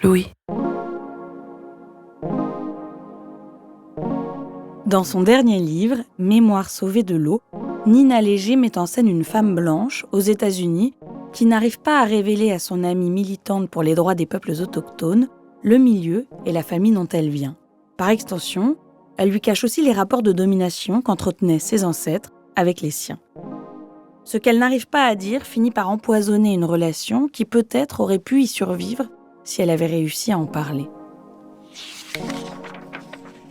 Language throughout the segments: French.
Louis. Dans son dernier livre, Mémoires sauvées de l'eau, Nina Léger met en scène une femme blanche, aux États-Unis, qui n'arrive pas à révéler à son amie militante pour les droits des peuples autochtones le milieu et la famille dont elle vient. Par extension, elle lui cache aussi les rapports de domination qu'entretenaient ses ancêtres avec les siens. Ce qu'elle n'arrive pas à dire finit par empoisonner une relation qui peut-être aurait pu y survivre si elle avait réussi à en parler.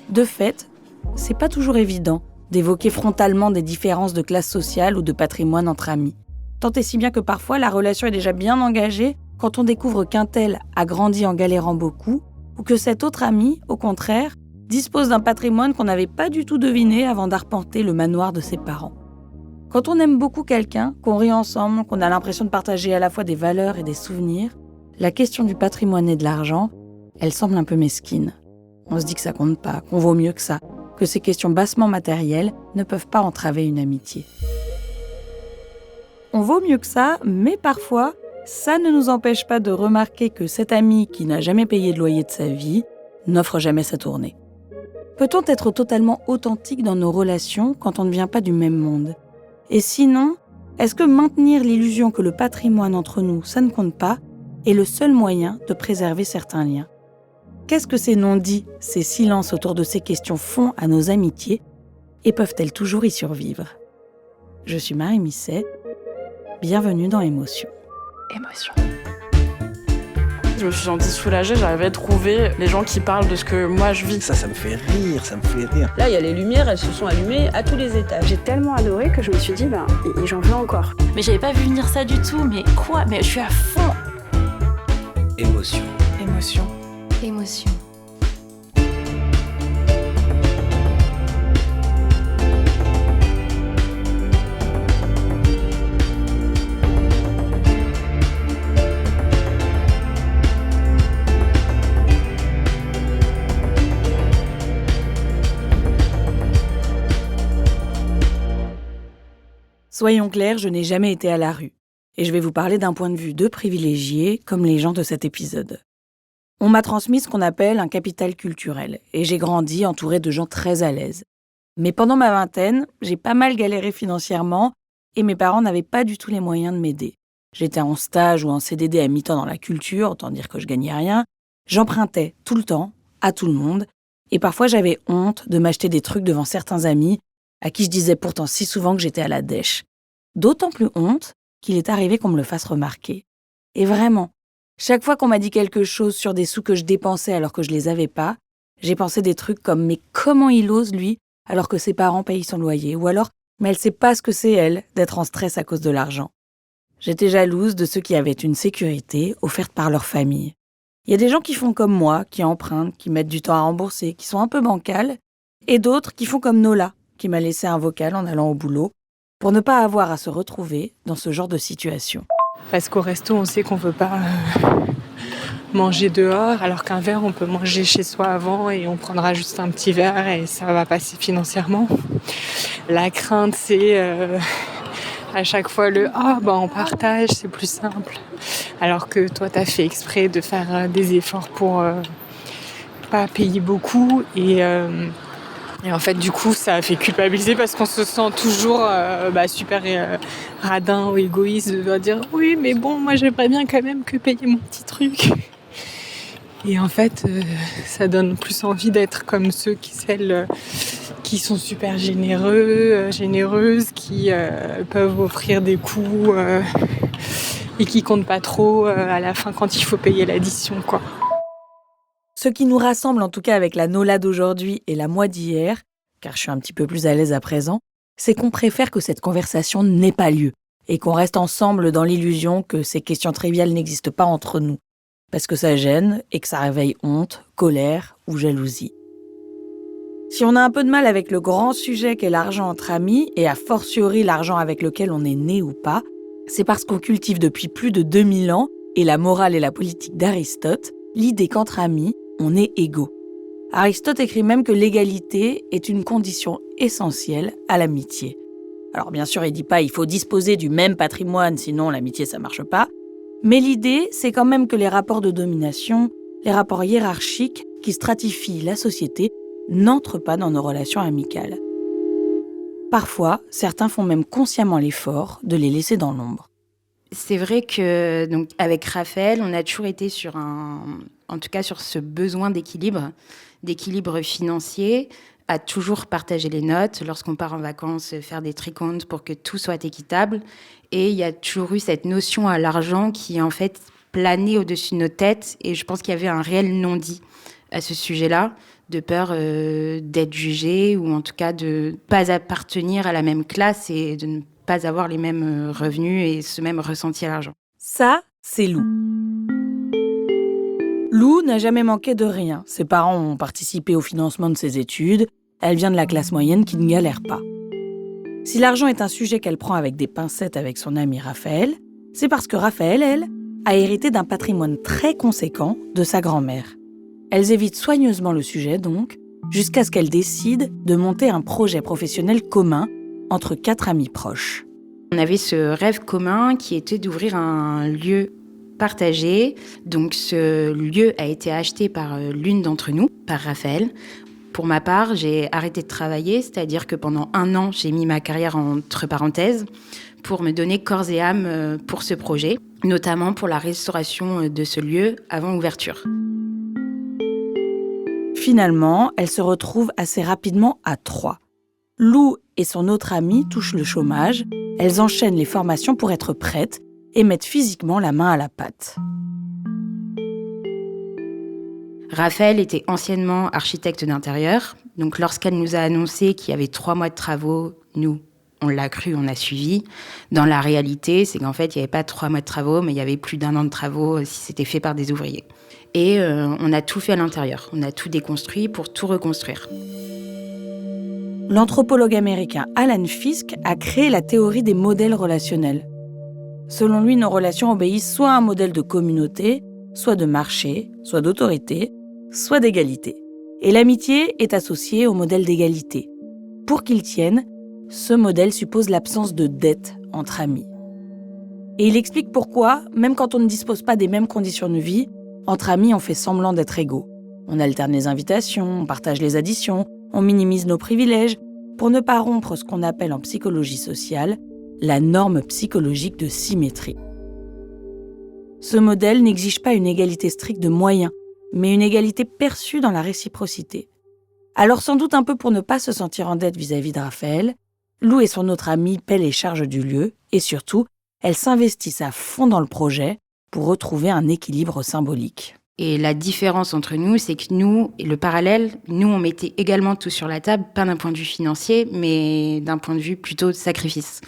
De fait, c'est pas toujours évident d'évoquer frontalement des différences de classe sociale ou de patrimoine entre amis. Tant et si bien que parfois la relation est déjà bien engagée quand on découvre qu'un tel a grandi en galérant beaucoup ou que cet autre ami, au contraire, dispose d'un patrimoine qu'on n'avait pas du tout deviné avant d'arpenter le manoir de ses parents. Quand on aime beaucoup quelqu'un, qu'on rit ensemble, qu'on a l'impression de partager à la fois des valeurs et des souvenirs, la question du patrimoine et de l'argent, elle semble un peu mesquine. On se dit que ça compte pas, qu'on vaut mieux que ça, que ces questions bassement matérielles ne peuvent pas entraver une amitié. On vaut mieux que ça, mais parfois, ça ne nous empêche pas de remarquer que cet ami qui n'a jamais payé de loyer de sa vie n'offre jamais sa tournée. Peut-on être totalement authentique dans nos relations quand on ne vient pas du même monde ? Et sinon, est-ce que maintenir l'illusion que le patrimoine entre nous, ça ne compte pas, est le seul moyen de préserver certains liens ? Qu'est-ce que ces non-dits, ces silences autour de ces questions font à nos amitiés et peuvent-elles toujours y survivre ? Je suis Marie Misset, bienvenue dans Émotion. Émotion. Je me suis sentie soulagée, j'arrivais à trouver les gens qui parlent de ce que moi je vis. Ça me fait rire, ça me fait rire. Là, il y a les lumières, elles se sont allumées à tous les étages. J'ai tellement adoré que je me suis dit, et j'en veux encore. Mais j'avais pas vu venir ça du tout, mais quoi ? Mais je suis à fond. Émotion. Émotion. Émotion. Soyons clairs, je n'ai jamais été à la rue. Et je vais vous parler d'un point de vue de privilégié, comme les gens de cet épisode. On m'a transmis ce qu'on appelle un capital culturel, et j'ai grandi entourée de gens très à l'aise. Mais pendant ma vingtaine, j'ai pas mal galéré financièrement, et mes parents n'avaient pas du tout les moyens de m'aider. J'étais en stage ou en CDD à mi-temps dans la culture, autant dire que je gagnais rien. J'empruntais tout le temps, à tout le monde, et parfois j'avais honte de m'acheter des trucs devant certains amis, à qui je disais pourtant si souvent que j'étais à la dèche. D'autant plus honte qu'il est arrivé qu'on me le fasse remarquer. Et vraiment, chaque fois qu'on m'a dit quelque chose sur des sous que je dépensais alors que je les avais pas, j'ai pensé des trucs comme « mais comment il ose, lui, alors que ses parents payent son loyer ?» ou alors « mais elle sait pas ce que c'est, elle, d'être en stress à cause de l'argent. » J'étais jalouse de ceux qui avaient une sécurité offerte par leur famille. Il y a des gens qui font comme moi, qui empruntent, qui mettent du temps à rembourser, qui sont un peu bancales, et d'autres qui font comme Nola, qui m'a laissé un vocal en allant au boulot, pour ne pas avoir à se retrouver dans ce genre de situation. Parce qu'au resto, on sait qu'on ne veut pas manger dehors, alors qu'un verre, on peut manger chez soi avant et on prendra juste un petit verre et ça va passer financièrement. La crainte, c'est à chaque fois on partage, c'est plus simple. Alors que toi, tu as fait exprès de faire des efforts pour pas payer beaucoup et en fait, du coup, ça a fait culpabiliser parce qu'on se sent toujours super radin ou égoïste de devoir dire « Oui, mais bon, moi, j'aimerais bien quand même que payer mon petit truc. » Et en fait, ça donne plus envie d'être comme celles qui sont super généreuses, qui peuvent offrir des coups et qui comptent pas trop à la fin quand il faut payer l'addition, quoi. Ce qui nous rassemble en tout cas avec la Nola d'aujourd'hui et la moi d'hier, car je suis un petit peu plus à l'aise à présent, c'est qu'on préfère que cette conversation n'ait pas lieu et qu'on reste ensemble dans l'illusion que ces questions triviales n'existent pas entre nous, parce que ça gêne et que ça réveille honte, colère ou jalousie. Si on a un peu de mal avec le grand sujet qu'est l'argent entre amis, et a fortiori l'argent avec lequel on est né ou pas, c'est parce qu'on cultive depuis plus de 2000 ans, et la morale et la politique d'Aristote, l'idée qu'entre amis, on est égaux. Aristote écrit même que l'égalité est une condition essentielle à l'amitié. Alors bien sûr, il dit pas il faut disposer du même patrimoine, sinon l'amitié ça marche pas. Mais l'idée, c'est quand même que les rapports de domination, les rapports hiérarchiques qui stratifient la société n'entrent pas dans nos relations amicales. Parfois, certains font même consciemment l'effort de les laisser dans l'ombre. C'est vrai que donc avec Raphaël, on a toujours été sur ce besoin d'équilibre financier, à toujours partager les notes lorsqu'on part en vacances, faire des tricomptes pour que tout soit équitable. Et il y a toujours eu cette notion à l'argent qui en fait planait au-dessus de nos têtes. Et je pense qu'il y avait un réel non-dit à ce sujet-là, de peur d'être jugé ou en tout cas de ne pas appartenir à la même classe et de ne pas avoir les mêmes revenus et ce même ressenti à l'argent. Ça, c'est Lou. Lou n'a jamais manqué de rien. Ses parents ont participé au financement de ses études. Elle vient de la classe moyenne qui ne galère pas. Si l'argent est un sujet qu'elle prend avec des pincettes avec son ami Raphaël, c'est parce que Raphaël, elle, a hérité d'un patrimoine très conséquent de sa grand-mère. Elles évitent soigneusement le sujet, donc, jusqu'à ce qu'elles décident de monter un projet professionnel commun entre 4 amis proches. On avait ce rêve commun qui était d'ouvrir un lieu partagé. Donc ce lieu a été acheté par l'une d'entre nous, par Raphaël. Pour ma part, j'ai arrêté de travailler, c'est-à-dire que pendant 1 an, j'ai mis ma carrière entre parenthèses pour me donner corps et âme pour ce projet, notamment pour la restauration de ce lieu avant ouverture. Finalement, elles se retrouvent assez rapidement à 3. Lou et son autre amie touchent le chômage. Elles enchaînent les formations pour être prêtes et mettent physiquement la main à la pâte. Raphaël était anciennement architecte d'intérieur. Donc lorsqu'elle nous a annoncé qu'il y avait 3 mois de travaux, nous, on l'a cru, on a suivi. Dans la réalité, c'est qu'en fait, il n'y avait pas 3 mois de travaux, mais il y avait plus d'1 an de travaux si c'était fait par des ouvriers. Et on a tout fait à l'intérieur. On a tout déconstruit pour tout reconstruire. L'anthropologue américain Alan Fiske a créé la théorie des modèles relationnels. Selon lui, nos relations obéissent soit à un modèle de communauté, soit de marché, soit d'autorité, soit d'égalité. Et l'amitié est associée au modèle d'égalité. Pour qu'il tienne, ce modèle suppose l'absence de dette entre amis. Et il explique pourquoi, même quand on ne dispose pas des mêmes conditions de vie, entre amis, on fait semblant d'être égaux. On alterne les invitations, on partage les additions, on minimise nos privilèges pour ne pas rompre ce qu'on appelle en psychologie sociale la norme psychologique de symétrie. Ce modèle n'exige pas une égalité stricte de moyens, mais une égalité perçue dans la réciprocité. Alors sans doute un peu pour ne pas se sentir en dette vis-à-vis de Raphaël, Lou et son autre amie paient les charges du lieu et surtout, elles s'investissent à fond dans le projet pour retrouver un équilibre symbolique. Et la différence entre nous, c'est que nous, et le parallèle, nous, on mettait également tout sur la table, pas d'un point de vue financier, mais d'un point de vue plutôt de sacrifice.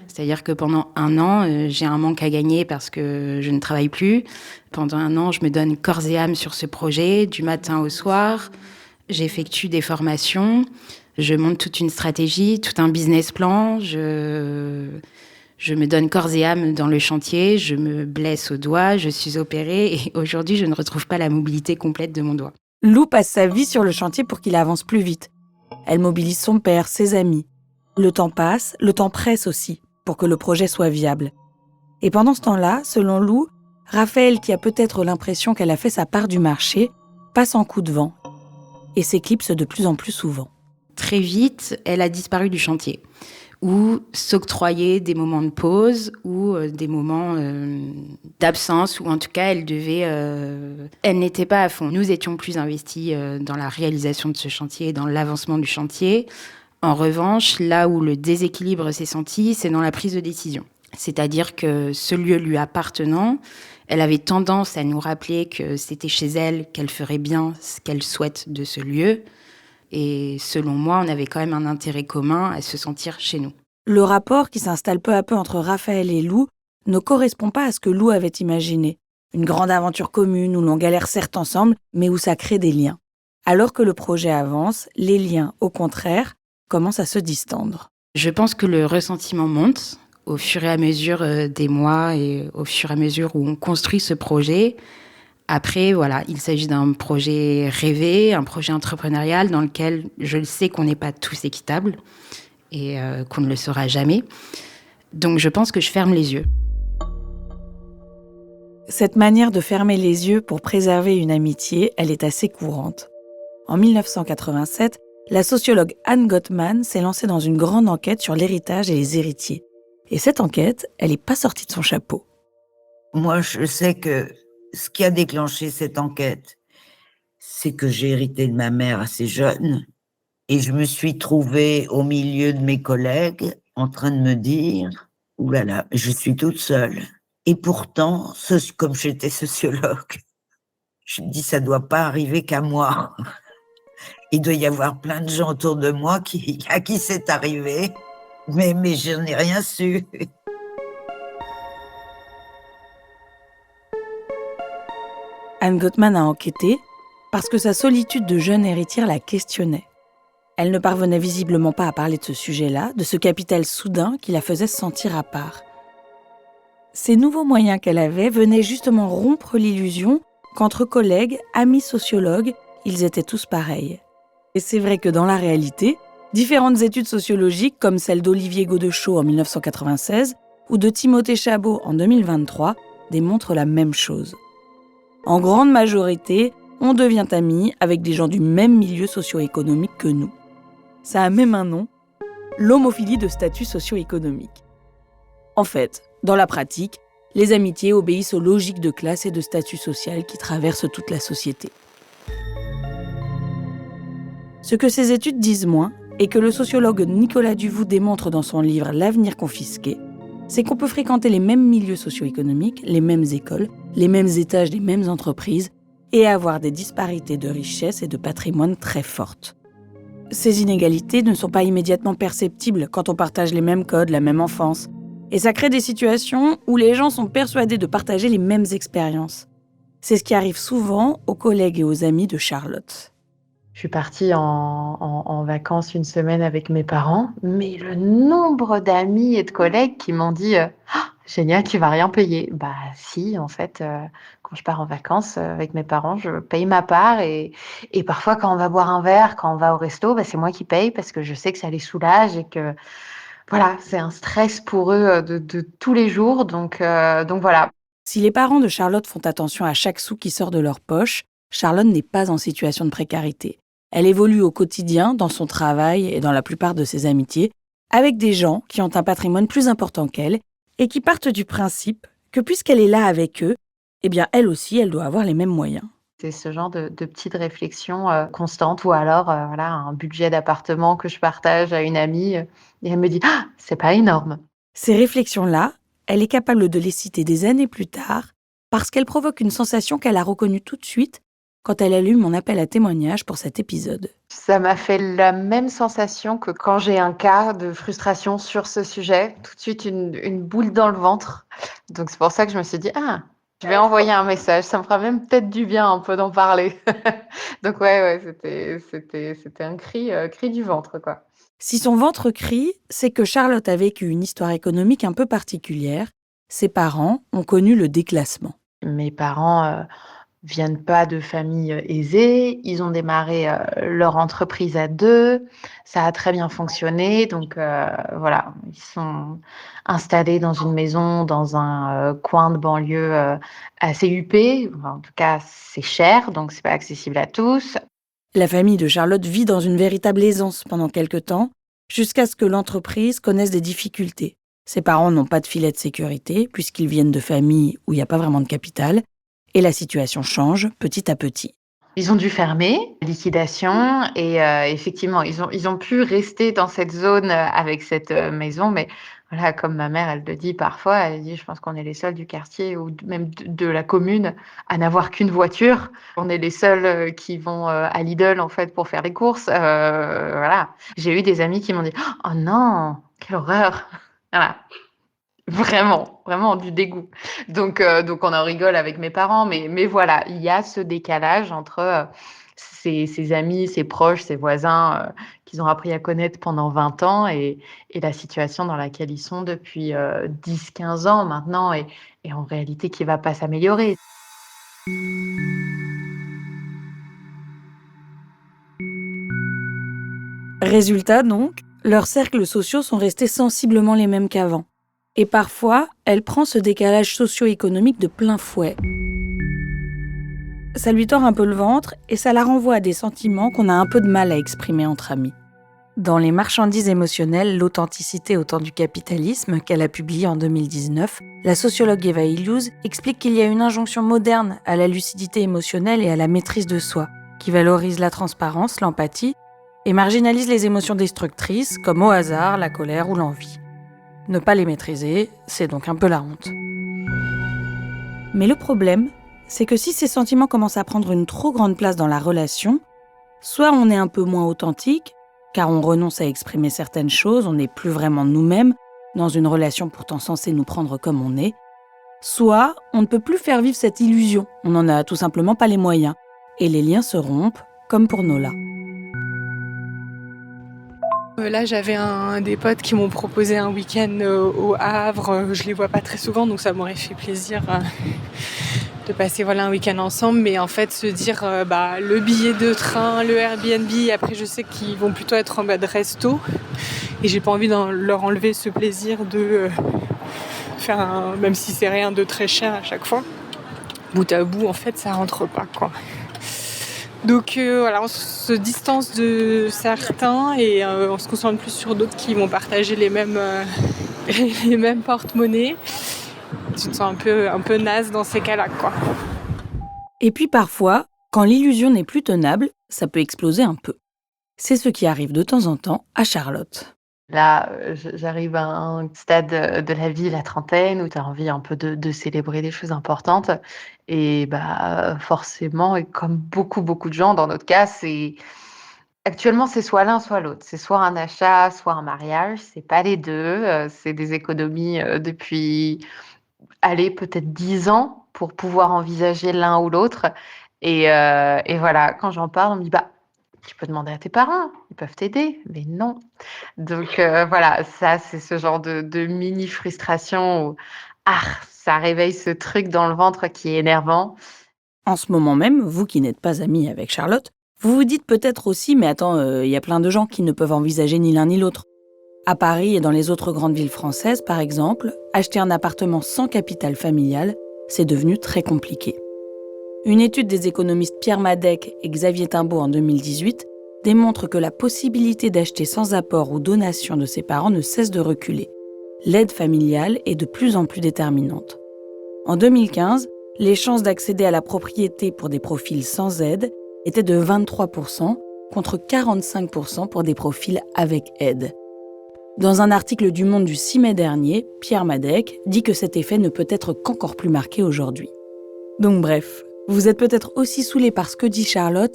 C'est-à-dire que pendant 1 an, j'ai un manque à gagner parce que je ne travaille plus. Pendant 1 an, je me donne corps et âme sur ce projet, du matin au soir. J'effectue des formations, je monte toute une stratégie, tout un business plan. Je me donne corps et âme dans le chantier, je me blesse au doigt, je suis opérée et aujourd'hui, je ne retrouve pas la mobilité complète de mon doigt. Lou passe sa vie sur le chantier pour qu'il avance plus vite. Elle mobilise son père, ses amis. Le temps passe, le temps presse aussi, pour que le projet soit viable. Et pendant ce temps-là, selon Lou, Raphaël, qui a peut-être l'impression qu'elle a fait sa part du marché, passe en coup de vent et s'éclipse de plus en plus souvent. Très vite, elle a disparu du chantier, ou s'octroyer des moments de pause, ou des moments d'absence, ou en tout cas, elle n'était pas à fond. Nous étions plus investis dans la réalisation de ce chantier, dans l'avancement du chantier. En revanche, là où le déséquilibre s'est senti, c'est dans la prise de décision. C'est-à-dire que ce lieu lui appartenant, elle avait tendance à nous rappeler que c'était chez elle qu'elle ferait bien ce qu'elle souhaite de ce lieu. Et selon moi, on avait quand même un intérêt commun à se sentir chez nous. Le rapport qui s'installe peu à peu entre Raphaël et Lou ne correspond pas à ce que Lou avait imaginé. Une grande aventure commune où l'on galère certes ensemble, mais où ça crée des liens. Alors que le projet avance, les liens, au contraire, commencent à se distendre. Je pense que le ressentiment monte au fur et à mesure des mois et au fur et à mesure où on construit ce projet. Après, voilà, il s'agit d'un projet rêvé, un projet entrepreneurial dans lequel je le sais qu'on n'est pas tous équitables et qu'on ne le sera jamais. Donc je pense que je ferme les yeux. Cette manière de fermer les yeux pour préserver une amitié, elle est assez courante. En 1987, la sociologue Anne Gottman s'est lancée dans une grande enquête sur l'héritage et les héritiers. Et cette enquête, elle n'est pas sortie de son chapeau. Moi, je sais que ce qui a déclenché cette enquête, c'est que j'ai hérité de ma mère assez jeune et je me suis trouvée au milieu de mes collègues en train de me dire « Ouh là là, je suis toute seule ». Et pourtant, comme j'étais sociologue, je me dis « Ça ne doit pas arriver qu'à moi ». Il doit y avoir plein de gens autour de moi à qui c'est arrivé, mais je n'en ai rien su. Anne Gottman a enquêté parce que sa solitude de jeune héritière la questionnait. Elle ne parvenait visiblement pas à parler de ce sujet-là, de ce capital soudain qui la faisait se sentir à part. Ces nouveaux moyens qu'elle avait venaient justement rompre l'illusion qu'entre collègues, amis sociologues, ils étaient tous pareils. Et c'est vrai que dans la réalité, différentes études sociologiques comme celle d'Olivier Godeschaux en 1996 ou de Timothée Chabot en 2023 démontrent la même chose. En grande majorité, on devient ami avec des gens du même milieu socio-économique que nous. Ça a même un nom, l'homophilie de statut socio-économique. En fait, dans la pratique, les amitiés obéissent aux logiques de classe et de statut social qui traversent toute la société. Ce que ces études disent moins, et que le sociologue Nicolas Duvaux démontre dans son livre « L'avenir confisqué », c'est qu'on peut fréquenter les mêmes milieux socio-économiques, les mêmes écoles, les mêmes étages des mêmes entreprises, et avoir des disparités de richesse et de patrimoine très fortes. Ces inégalités ne sont pas immédiatement perceptibles quand on partage les mêmes codes, la même enfance. Et ça crée des situations où les gens sont persuadés de partager les mêmes expériences. C'est ce qui arrive souvent aux collègues et aux amis de Charlotte. Je suis partie en vacances une semaine avec mes parents, mais le nombre d'amis et de collègues qui m'ont dit génial, tu vas rien payer. Bah si, en fait, quand je pars en vacances avec mes parents, je paye ma part et parfois quand on va boire un verre, quand on va au resto, bah, c'est moi qui paye parce que je sais que ça les soulage et que voilà, c'est un stress pour eux de tous les jours, donc voilà. Si les parents de Charlotte font attention à chaque sou qui sort de leur poche, Charlotte n'est pas en situation de précarité. Elle évolue au quotidien dans son travail et dans la plupart de ses amitiés avec des gens qui ont un patrimoine plus important qu'elle et qui partent du principe que puisqu'elle est là avec eux, eh bien elle aussi, elle doit avoir les mêmes moyens. C'est ce genre de petites réflexions constantes ou alors voilà, un budget d'appartement que je partage à une amie et elle me dit « Ah, c'est pas énorme !» Ces réflexions-là, elle est capable de les citer des années plus tard parce qu'elles provoquent une sensation qu'elle a reconnue tout de suite quand elle a lu mon appel à témoignage pour cet épisode. Ça m'a fait la même sensation que quand j'ai un cas de frustration sur ce sujet, tout de suite une boule dans le ventre. Donc c'est pour ça que je me suis dit « Ah, je vais envoyer un message, ça me fera même peut-être du bien un peu d'en parler. » Donc ouais, c'était un cri du ventre, quoi. Si son ventre crie, c'est que Charlotte a vécu une histoire économique un peu particulière. Ses parents ont connu le déclassement. Mes parents viennent pas de familles aisées, ils ont démarré leur entreprise à 2, ça a très bien fonctionné, donc voilà, ils sont installés dans une maison, dans un coin de banlieue assez huppé, enfin, en tout cas c'est cher, donc c'est pas accessible à tous. La famille de Charlotte vit dans une véritable aisance pendant quelque temps, jusqu'à ce que l'entreprise connaisse des difficultés. Ses parents n'ont pas de filet de sécurité, puisqu'ils viennent de familles où il n'y a pas vraiment de capital, et la situation change petit à petit. Ils ont dû fermer, liquidation, et effectivement, ils ont pu rester dans cette zone avec cette maison, mais voilà, comme ma mère, elle le dit parfois, elle dit « Je pense qu'on est les seuls du quartier ou même de la commune à n'avoir qu'une voiture. On est les seuls qui vont à Lidl, en fait, pour faire les courses. » Voilà. J'ai eu des amis qui m'ont dit « Oh non, quelle horreur !» Voilà. Vraiment du dégoût. Donc on en rigole avec mes parents, mais voilà, il y a ce décalage entre ses amis, ses proches, ses voisins qu'ils ont appris à connaître pendant 20 ans et la situation dans laquelle ils sont depuis 10-15 ans maintenant et en réalité qui ne va pas s'améliorer. Résultat donc, leurs cercles sociaux sont restés sensiblement les mêmes qu'avant. Et parfois, elle prend ce décalage socio-économique de plein fouet. Ça lui tord un peu le ventre et ça la renvoie à des sentiments qu'on a un peu de mal à exprimer entre amis. Dans Les marchandises émotionnelles, l'authenticité au temps du capitalisme, qu'elle a publié en 2019, la sociologue Eva Illouz explique qu'il y a une injonction moderne à la lucidité émotionnelle et à la maîtrise de soi, qui valorise la transparence, l'empathie, et marginalise les émotions destructrices, comme au hasard, la colère ou l'envie. Ne pas les maîtriser, c'est donc un peu la honte. Mais le problème, c'est que si ces sentiments commencent à prendre une trop grande place dans la relation, soit on est un peu moins authentique, car on renonce à exprimer certaines choses, on n'est plus vraiment nous-mêmes, dans une relation pourtant censée nous prendre comme on est, soit on ne peut plus faire vivre cette illusion, on n'en a tout simplement pas les moyens, et les liens se rompent, comme pour Nola. Là, j'avais des potes qui m'ont proposé un week-end au Havre. Je les vois pas très souvent, donc ça m'aurait fait plaisir de passer un week-end ensemble. Mais en fait, se dire le billet de train, le Airbnb, après je sais qu'ils vont plutôt être en mode resto. Et j'ai pas envie de leur enlever ce plaisir de faire même si c'est rien de très cher à chaque fois. Bout à bout, en fait, ça rentre pas, quoi. Donc on se distance de certains et on se concentre plus sur d'autres qui vont partager les mêmes porte-monnaies. Tu te sens un peu naze dans ces cas-là, quoi. Et puis parfois, quand l'illusion n'est plus tenable, ça peut exploser un peu. C'est ce qui arrive de temps en temps à Charlotte. Là, j'arrive à un stade de la vie, la trentaine, où tu as envie un peu de célébrer des choses importantes. Et forcément, et comme beaucoup de gens, dans notre cas, actuellement, c'est soit l'un, soit l'autre. C'est soit un achat, soit un mariage. C'est pas les deux. C'est des économies depuis, peut-être 10 ans pour pouvoir envisager l'un ou l'autre. Et voilà, quand j'en parle, on me dit tu peux demander à tes parents, ils peuvent t'aider, mais non. Donc voilà, ça c'est ce genre de mini frustration où ça réveille ce truc dans le ventre qui est énervant. En ce moment même, vous qui n'êtes pas amie avec Charlotte, vous vous dites peut-être aussi, mais attends, y a plein de gens qui ne peuvent envisager ni l'un ni l'autre. À Paris et dans les autres grandes villes françaises, par exemple, acheter un appartement sans capital familial, c'est devenu très compliqué. Une étude des économistes Pierre Madec et Xavier Timbaud en 2018 démontre que la possibilité d'acheter sans apport ou donation de ses parents ne cesse de reculer. L'aide familiale est de plus en plus déterminante. En 2015, les chances d'accéder à la propriété pour des profils sans aide étaient de 23% contre 45% pour des profils avec aide. Dans un article du Monde du 6 mai dernier, Pierre Madec dit que cet effet ne peut être qu'encore plus marqué aujourd'hui. Donc bref, vous êtes peut-être aussi saoulés par ce que dit Charlotte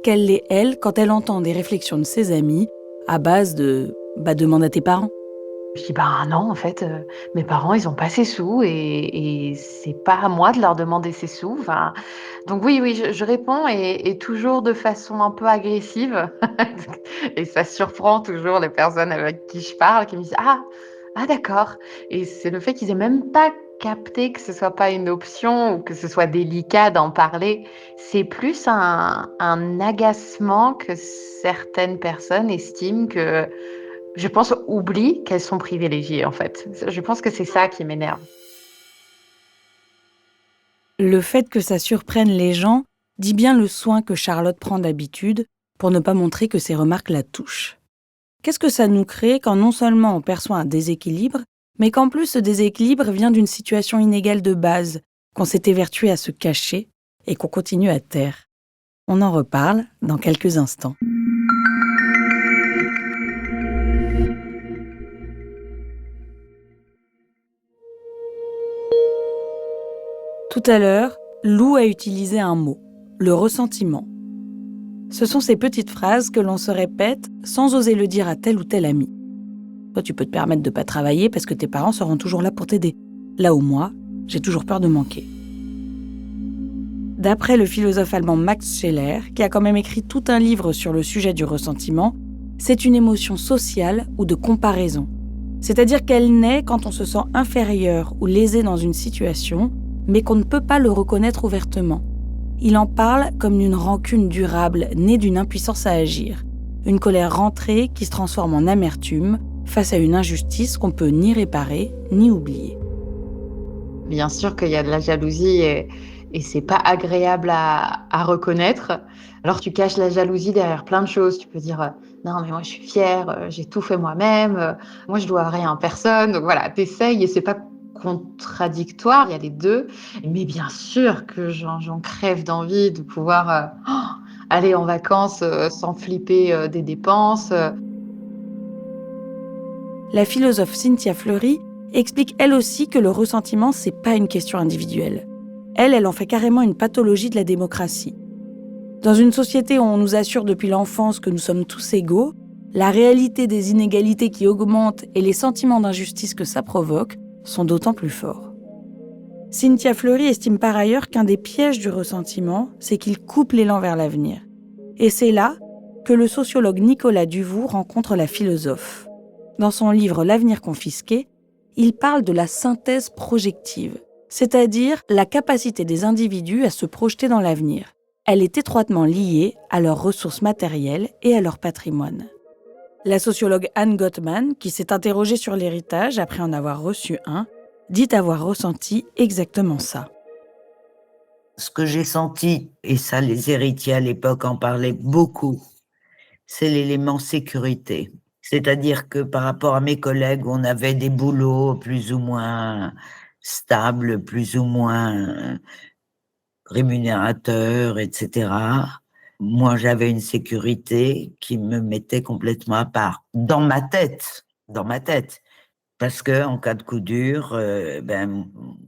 qu'elle l'est, elle, quand elle entend des réflexions de ses amis à base de « demande à tes parents ». Je dis non, en fait, mes parents, ils ont pas ces sous et c'est pas à moi de leur demander ces sous. Enfin, donc oui, je réponds et toujours de façon un peu agressive. Et ça surprend toujours les personnes avec qui je parle, qui me disent « Ah, d'accord ». Et c'est le fait qu'ils aient même pas capté que ce soit pas une option ou que ce soit délicat d'en parler. C'est plus un agacement que certaines personnes estiment que, je pense, oublient qu'elles sont privilégiées, en fait. Je pense que c'est ça qui m'énerve. Le fait que ça surprenne les gens dit bien le soin que Charlotte prend d'habitude pour ne pas montrer que ses remarques la touchent. Qu'est-ce que ça nous crée quand non seulement on perçoit un déséquilibre, mais qu'en plus ce déséquilibre vient d'une situation inégale de base, qu'on s'est évertué à se cacher et qu'on continue à taire? On en reparle dans quelques instants. Tout à l'heure, Lou a utilisé un mot, le ressentiment. Ce sont ces petites phrases que l'on se répète sans oser le dire à tel ou tel ami. Toi, tu peux te permettre de ne pas travailler parce que tes parents seront toujours là pour t'aider. Là où moi, j'ai toujours peur de manquer. D'après le philosophe allemand Max Scheler, qui a quand même écrit tout un livre sur le sujet du ressentiment, c'est une émotion sociale ou de comparaison. C'est-à-dire qu'elle naît quand on se sent inférieur ou lésé dans une situation, mais qu'on ne peut pas le reconnaître ouvertement. Il en parle comme d'une rancune durable née d'une impuissance à agir, une colère rentrée qui se transforme en amertume, face à une injustice qu'on peut ni réparer ni oublier. Bien sûr qu'il y a de la jalousie et c'est pas agréable à reconnaître. Alors tu caches la jalousie derrière plein de choses. Tu peux dire non mais moi je suis fière, j'ai tout fait moi-même, moi je dois rien à personne. Donc voilà, t'essayes et c'est pas contradictoire, il y a les deux. Mais bien sûr que j'en crève d'envie de pouvoir aller en vacances sans flipper des dépenses. La philosophe Cynthia Fleury explique elle aussi que le ressentiment, c'est pas une question individuelle. Elle en fait carrément une pathologie de la démocratie. Dans une société où on nous assure depuis l'enfance que nous sommes tous égaux, la réalité des inégalités qui augmentent et les sentiments d'injustice que ça provoque sont d'autant plus forts. Cynthia Fleury estime par ailleurs qu'un des pièges du ressentiment, c'est qu'il coupe l'élan vers l'avenir. Et c'est là que le sociologue Nicolas Duvaux rencontre la philosophe. Dans son livre « L'avenir confisqué », il parle de la synthèse projective, c'est-à-dire la capacité des individus à se projeter dans l'avenir. Elle est étroitement liée à leurs ressources matérielles et à leur patrimoine. La sociologue Anne Gottman, qui s'est interrogée sur l'héritage après en avoir reçu un, dit avoir ressenti exactement ça. Ce que j'ai senti, et ça les héritiers à l'époque en parlaient beaucoup, c'est l'élément sécurité. C'est-à-dire que par rapport à mes collègues, on avait des boulots plus ou moins stables, plus ou moins rémunérateurs, etc. Moi, j'avais une sécurité qui me mettait complètement à part, dans ma tête. Parce que en cas de coup dur,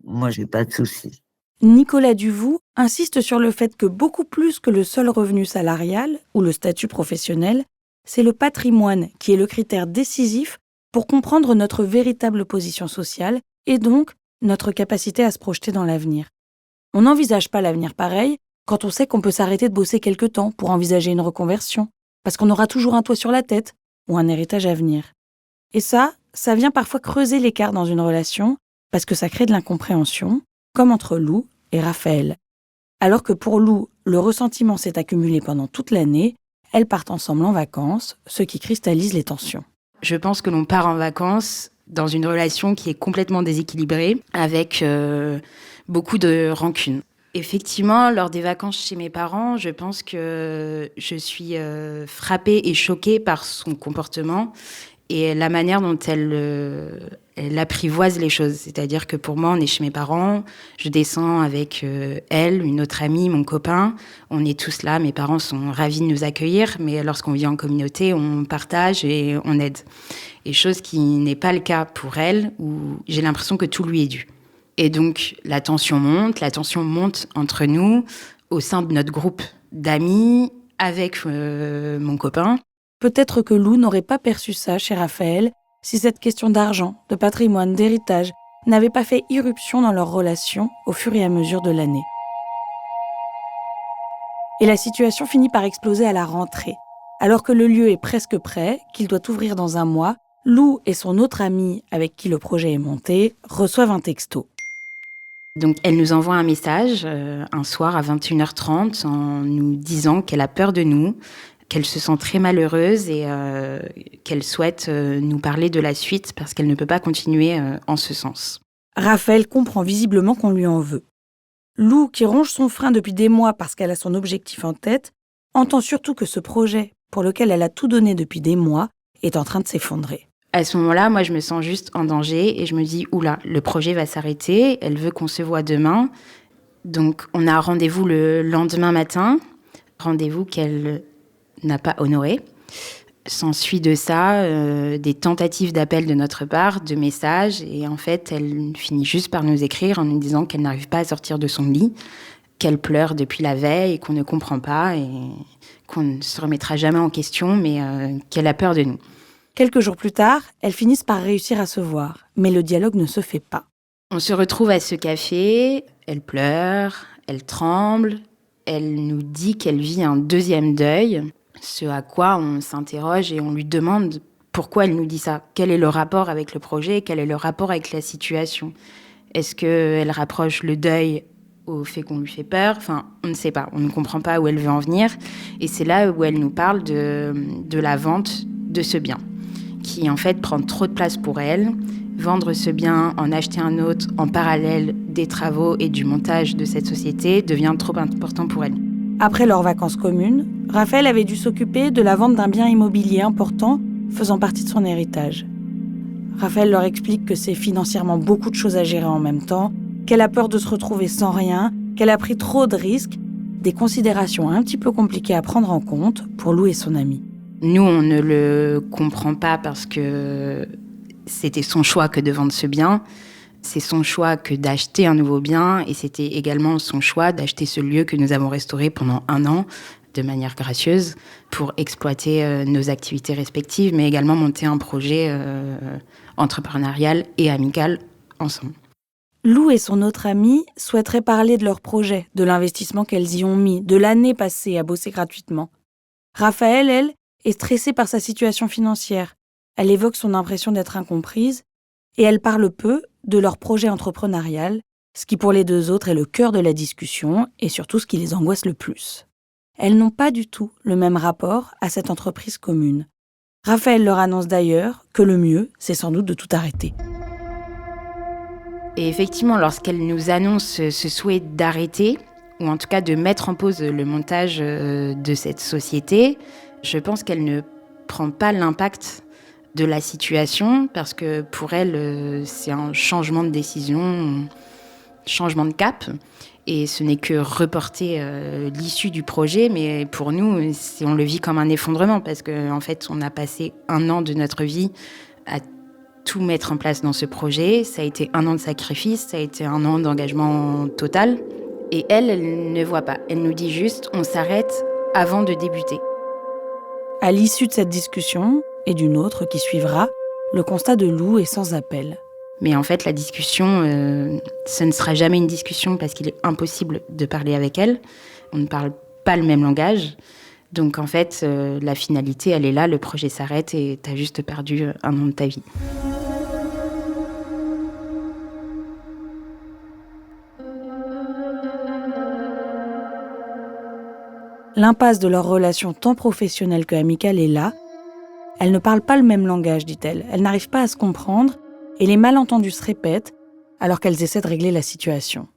moi, j'ai pas de soucis. Nicolas Duvaux insiste sur le fait que beaucoup plus que le seul revenu salarial ou le statut professionnel, c'est le patrimoine qui est le critère décisif pour comprendre notre véritable position sociale et donc notre capacité à se projeter dans l'avenir. On n'envisage pas l'avenir pareil quand on sait qu'on peut s'arrêter de bosser quelque temps pour envisager une reconversion, parce qu'on aura toujours un toit sur la tête ou un héritage à venir. Et ça vient parfois creuser l'écart dans une relation parce que ça crée de l'incompréhension, comme entre Lou et Raphaël. Alors que pour Lou, le ressentiment s'est accumulé pendant toute l'année, elles partent ensemble en vacances, ce qui cristallise les tensions. Je pense que l'on part en vacances dans une relation qui est complètement déséquilibrée, avec beaucoup de rancune. Effectivement, lors des vacances chez mes parents, je pense que je suis frappée et choquée par son comportement et la manière dont elle apprivoise les choses. C'est-à-dire que pour moi, on est chez mes parents, je descends avec elle, une autre amie, mon copain. On est tous là, mes parents sont ravis de nous accueillir, mais lorsqu'on vit en communauté, on partage et on aide. Et chose qui n'est pas le cas pour elle, où j'ai l'impression que tout lui est dû. Et donc, la tension monte entre nous, au sein de notre groupe d'amis, avec mon copain. Peut-être que Lou n'aurait pas perçu ça chez Raphaël si cette question d'argent, de patrimoine, d'héritage n'avait pas fait irruption dans leur relation au fur et à mesure de l'année. Et la situation finit par exploser à la rentrée. Alors que le lieu est presque prêt, qu'il doit ouvrir dans 1 mois, Lou et son autre amie avec qui le projet est monté reçoivent un texto. Donc elle nous envoie un message un soir à 21h30 en nous disant qu'elle a peur de nous, qu'elle se sent très malheureuse et qu'elle souhaite nous parler de la suite parce qu'elle ne peut pas continuer en ce sens. Raphaël comprend visiblement qu'on lui en veut. Lou, qui ronge son frein depuis des mois parce qu'elle a son objectif en tête, entend surtout que ce projet, pour lequel elle a tout donné depuis des mois, est en train de s'effondrer. À ce moment-là, moi, je me sens juste en danger et je me dis, oula, le projet va s'arrêter, elle veut qu'on se voit demain. Donc, on a rendez-vous le lendemain matin, rendez-vous qu'elle n'a pas honoré. S'ensuit de ça des tentatives d'appel de notre part, de messages, et en fait, elle finit juste par nous écrire en nous disant qu'elle n'arrive pas à sortir de son lit, qu'elle pleure depuis la veille et qu'on ne comprend pas et qu'on ne se remettra jamais en question, mais qu'elle a peur de nous. Quelques jours plus tard, elles finissent par réussir à se voir, mais le dialogue ne se fait pas. On se retrouve à ce café, elle pleure, elle tremble, elle nous dit qu'elle vit un 2e deuil, ce à quoi on s'interroge et on lui demande pourquoi elle nous dit ça. Quel est le rapport avec le projet, quel est le rapport avec la situation ? Est-ce qu'elle rapproche le deuil au fait qu'on lui fait peur ? Enfin, on ne sait pas, on ne comprend pas où elle veut en venir. Et c'est là où elle nous parle de la vente de ce bien, qui en fait prend trop de place pour elle. Vendre ce bien, en acheter un autre en parallèle des travaux et du montage de cette société devient trop important pour elle. Après leurs vacances communes, Raphaël avait dû s'occuper de la vente d'un bien immobilier important faisant partie de son héritage. Raphaël leur explique que c'est financièrement beaucoup de choses à gérer en même temps, qu'elle a peur de se retrouver sans rien, qu'elle a pris trop de risques, des considérations un petit peu compliquées à prendre en compte pour Lou et son ami. Nous, on ne le comprend pas parce que c'était son choix que de vendre ce bien. C'est son choix que d'acheter un nouveau bien et c'était également son choix d'acheter ce lieu que nous avons restauré pendant 1 an de manière gracieuse pour exploiter nos activités respectives, mais également monter un projet entrepreneurial et amical ensemble. Lou et son autre amie souhaiteraient parler de leur projet, de l'investissement qu'elles y ont mis, de l'année passée à bosser gratuitement. Raphaël, elle, est stressée par sa situation financière. Elle évoque son impression d'être incomprise et elle parle peu de leur projet entrepreneurial, ce qui pour les deux autres est le cœur de la discussion et surtout ce qui les angoisse le plus. Elles n'ont pas du tout le même rapport à cette entreprise commune. Raphaël leur annonce d'ailleurs que le mieux, c'est sans doute de tout arrêter. Et effectivement, lorsqu'elle nous annonce ce souhait d'arrêter, ou en tout cas de mettre en pause le montage de cette société, je pense qu'elle ne prend pas l'impact de la situation, parce que pour elle, c'est un changement de décision, changement de cap, et ce n'est que reporter l'issue du projet, mais pour nous, on le vit comme un effondrement, parce qu'en fait, on a passé 1 an de notre vie à tout mettre en place dans ce projet. Ça a été 1 an de sacrifice, ça a été 1 an d'engagement total. Et elle ne voit pas. Elle nous dit juste, on s'arrête avant de débuter. À l'issue de cette discussion, et d'une autre qui suivra, le constat de Lou est sans appel. Mais en fait, la discussion, ce ne sera jamais une discussion parce qu'il est impossible de parler avec elle. On ne parle pas le même langage. Donc en fait, la finalité, elle est là, le projet s'arrête et t'as juste perdu 1 an de ta vie. L'impasse de leur relation tant professionnelle qu'amicale est là. Elles ne parlent pas le même langage, dit-elle. Elles n'arrivent pas à se comprendre et les malentendus se répètent alors qu'elles essaient de régler la situation.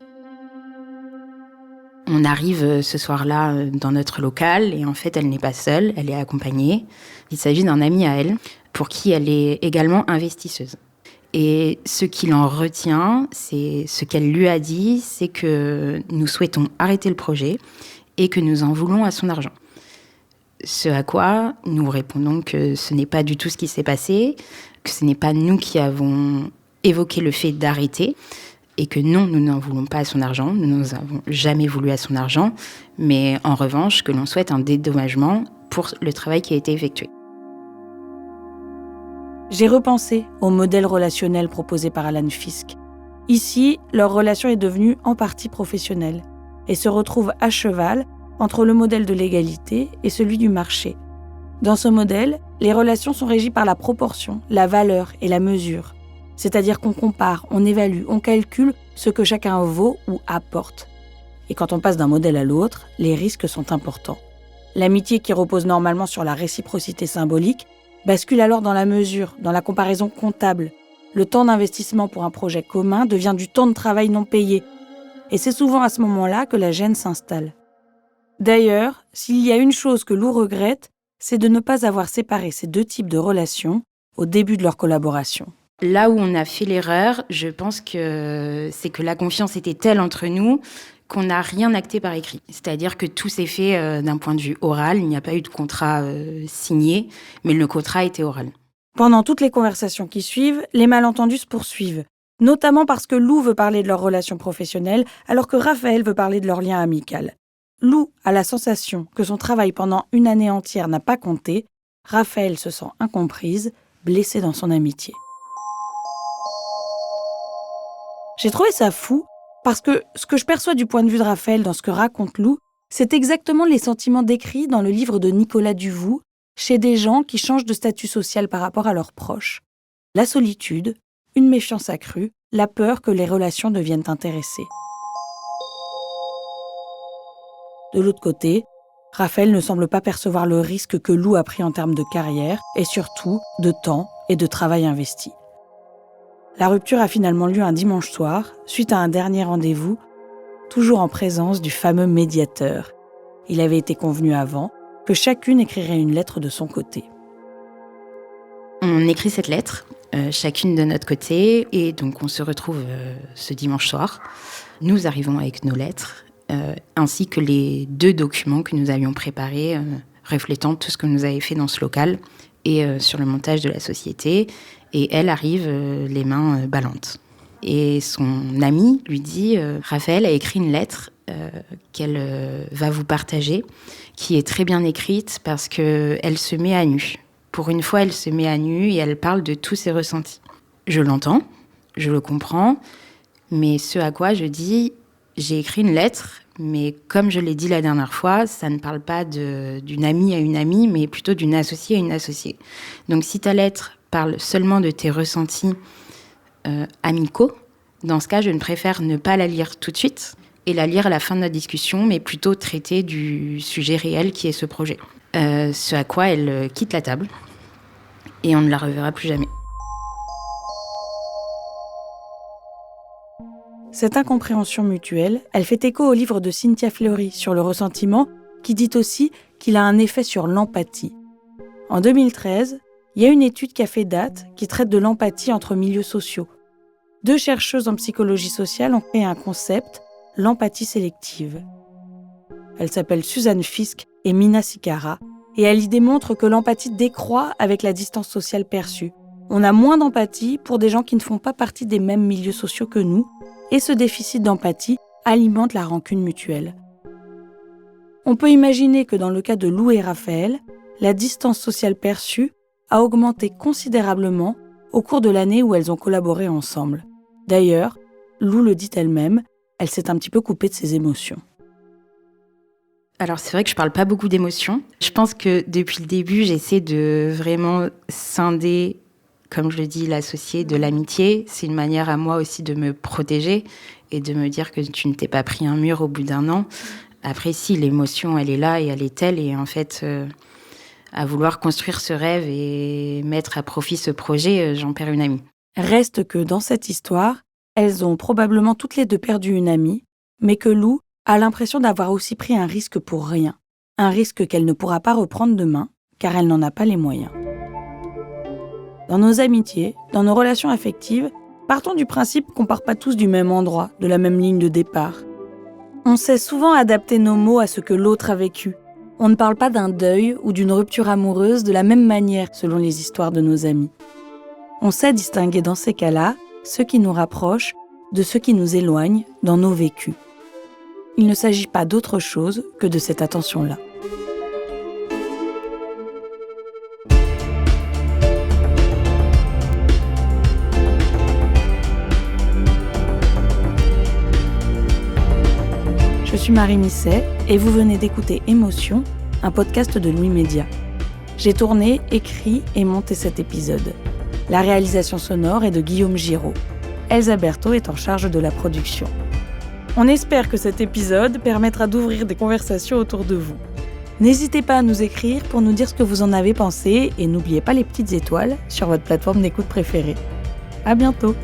On arrive ce soir-là dans notre local et en fait, elle n'est pas seule, elle est accompagnée. Il s'agit d'un ami à elle pour qui elle est également investisseuse. Et ce qu'il en retient, c'est ce qu'elle lui a dit, c'est que nous souhaitons arrêter le projet et que nous en voulons à son argent. Ce à quoi nous répondons que ce n'est pas du tout ce qui s'est passé, que ce n'est pas nous qui avons évoqué le fait d'arrêter, et que non, nous n'en voulons pas à son argent, nous n'en avons jamais voulu à son argent, mais en revanche que l'on souhaite un dédommagement pour le travail qui a été effectué. J'ai repensé au modèle relationnel proposé par Alan Fisk. Ici, leur relation est devenue en partie professionnelle et se retrouve à cheval entre le modèle de l'égalité et celui du marché. Dans ce modèle, les relations sont régies par la proportion, la valeur et la mesure. C'est-à-dire qu'on compare, on évalue, on calcule ce que chacun vaut ou apporte. Et quand on passe d'un modèle à l'autre, les risques sont importants. L'amitié qui repose normalement sur la réciprocité symbolique bascule alors dans la mesure, dans la comparaison comptable. Le temps d'investissement pour un projet commun devient du temps de travail non payé. Et c'est souvent à ce moment-là que la gêne s'installe. D'ailleurs, s'il y a une chose que Lou regrette, c'est de ne pas avoir séparé ces 2 types de relations au début de leur collaboration. Là où on a fait l'erreur, je pense que c'est que la confiance était telle entre nous qu'on n'a rien acté par écrit. C'est-à-dire que tout s'est fait d'un point de vue oral. Il n'y a pas eu de contrat signé, mais le contrat était oral. Pendant toutes les conversations qui suivent, les malentendus se poursuivent. Notamment parce que Lou veut parler de leur relation professionnelle, alors que Raphaël veut parler de leur lien amical. Lou a la sensation que son travail pendant 1 année entière n'a pas compté. Raphaël se sent incomprise, blessée dans son amitié. J'ai trouvé ça fou, parce que ce que je perçois du point de vue de Raphaël dans ce que raconte Lou, c'est exactement les sentiments décrits dans le livre de Nicolas Duvaux, chez des gens qui changent de statut social par rapport à leurs proches. La solitude, une méfiance accrue, la peur que les relations deviennent intéressées. De l'autre côté, Raphaël ne semble pas percevoir le risque que Lou a pris en termes de carrière et surtout de temps et de travail investi. La rupture a finalement lieu un dimanche soir, suite à un dernier rendez-vous, toujours en présence du fameux médiateur. Il avait été convenu avant que chacune écrirait une lettre de son côté. On écrit cette lettre, chacune de notre côté, et donc on se retrouve ce dimanche soir. Nous arrivons avec nos lettres, ainsi que les 2 documents que nous avions préparés, reflétant tout ce que nous avions fait dans ce local et sur le montage de la société. Et elle arrive les mains ballantes. Et son amie lui dit « Raphaël a écrit une lettre qu'elle va vous partager, qui est très bien écrite parce qu'elle se met à nu. Pour une fois, elle se met à nu et elle parle de tous ses ressentis. Je l'entends, je le comprends, mais ce à quoi je dis « J'ai écrit une lettre, mais comme je l'ai dit la dernière fois, ça ne parle pas d'une amie à une amie, mais plutôt d'une associée à une associée. Donc si ta lettre parle seulement de tes ressentis amicaux, dans ce cas, je préfère ne pas la lire tout de suite et la lire à la fin de notre discussion, mais plutôt traiter du sujet réel qui est ce projet. » Ce à quoi elle quitte la table et on ne la reverra plus jamais. Cette incompréhension mutuelle, elle fait écho au livre de Cynthia Fleury sur le ressentiment, qui dit aussi qu'il a un effet sur l'empathie. En 2013, il y a une étude qui a fait date qui traite de l'empathie entre milieux sociaux. 2 chercheuses en psychologie sociale ont créé un concept, l'empathie sélective. Elles s'appellent Suzanne Fiske et Mina Sikara, et elle y démontre que l'empathie décroît avec la distance sociale perçue. On a moins d'empathie pour des gens qui ne font pas partie des mêmes milieux sociaux que nous, et ce déficit d'empathie alimente la rancune mutuelle. On peut imaginer que dans le cas de Lou et Raphaël, la distance sociale perçue a augmenté considérablement au cours de l'année où elles ont collaboré ensemble. D'ailleurs, Lou le dit elle-même, elle s'est un petit peu coupée de ses émotions. Alors c'est vrai que je parle pas beaucoup d'émotions. Je pense que depuis le début, j'essaie de vraiment scinder, comme je le dis, l'associé de l'amitié. C'est une manière à moi aussi de me protéger et de me dire que tu ne t'es pas pris un mur au bout d'1 an. Après, si, l'émotion, elle est là et elle est telle. Et en fait, à vouloir construire ce rêve et mettre à profit ce projet, j'en perds une amie. Reste que dans cette histoire, elles ont probablement toutes les 2 perdu une amie, mais que Lou a l'impression d'avoir aussi pris un risque pour rien. Un risque qu'elle ne pourra pas reprendre demain, car elle n'en a pas les moyens. Dans nos amitiés, dans nos relations affectives, partons du principe qu'on part pas tous du même endroit, de la même ligne de départ. On sait souvent adapter nos mots à ce que l'autre a vécu. On ne parle pas d'un deuil ou d'une rupture amoureuse de la même manière selon les histoires de nos amis. On sait distinguer dans ces cas-là ce qui nous rapproche de ce qui nous éloigne dans nos vécus. Il ne s'agit pas d'autre chose que de cette attention-là. Je suis Marie Misset et vous venez d'écouter Émotion, un podcast de Louis Média. J'ai tourné, écrit et monté cet épisode. La réalisation sonore est de Guillaume Giraud. Elsa Berthaud est en charge de la production. On espère que cet épisode permettra d'ouvrir des conversations autour de vous. N'hésitez pas à nous écrire pour nous dire ce que vous en avez pensé et n'oubliez pas les petites étoiles sur votre plateforme d'écoute préférée. À bientôt!